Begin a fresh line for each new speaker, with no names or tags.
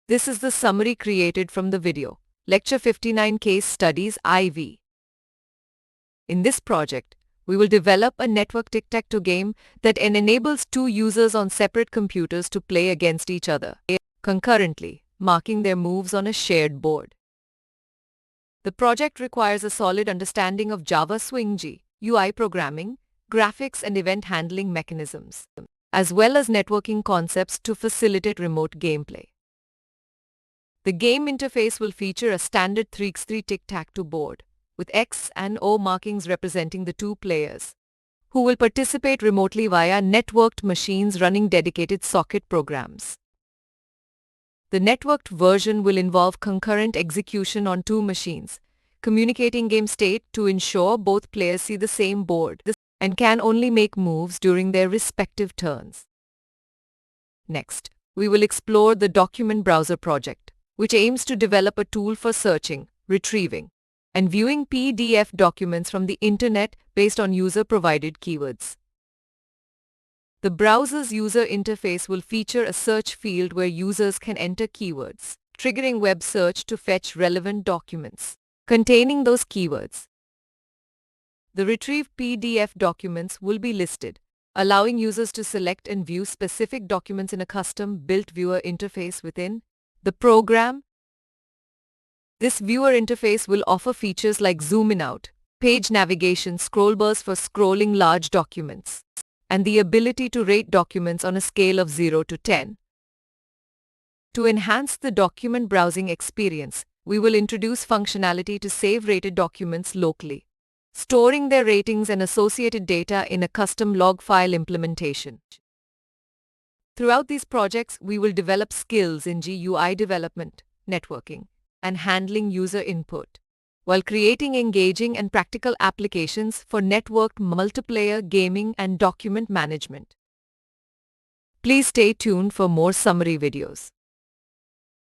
This is the summary created from the video. Lecture 59 Case Studies IV. In this project, we will develop a network tic-tac-toe game that enables two users on separate computers to play against each other, concurrently, marking their moves on a shared board. The project requires a solid understanding of Java Swing G, UI programming, graphics and event handling mechanisms, as well as networking concepts to facilitate remote gameplay. The game interface will feature a standard 3x3 tic-tac-toe board, with X and O markings representing the two players, who will participate remotely via networked machines running dedicated socket programs. The networked version will involve concurrent execution on two machines, communicating game state to ensure both players see the same board and can only make moves during their respective turns. Next, we will explore the Document Browser project, which aims to develop a tool for searching, retrieving, and viewing PDF documents from the Internet based on user-provided keywords. The browser's user interface will feature a search field where users can enter keywords, triggering web search to fetch relevant documents containing those keywords. The retrieved PDF documents will be listed, allowing users to select and view specific documents in a custom-built viewer interface within the program. This viewer interface will offer features like zoom in out, page navigation, scroll bars for scrolling large documents, and the ability to rate documents on a scale of 0 to 10. To enhance the document browsing experience, we will introduce functionality to save rated documents locally, storing their ratings and associated data in a custom log file implementation. Throughout these projects, we will develop skills in GUI development, networking, and handling user input, while creating engaging and practical applications for networked multiplayer gaming and document management. Please stay tuned for more summary videos.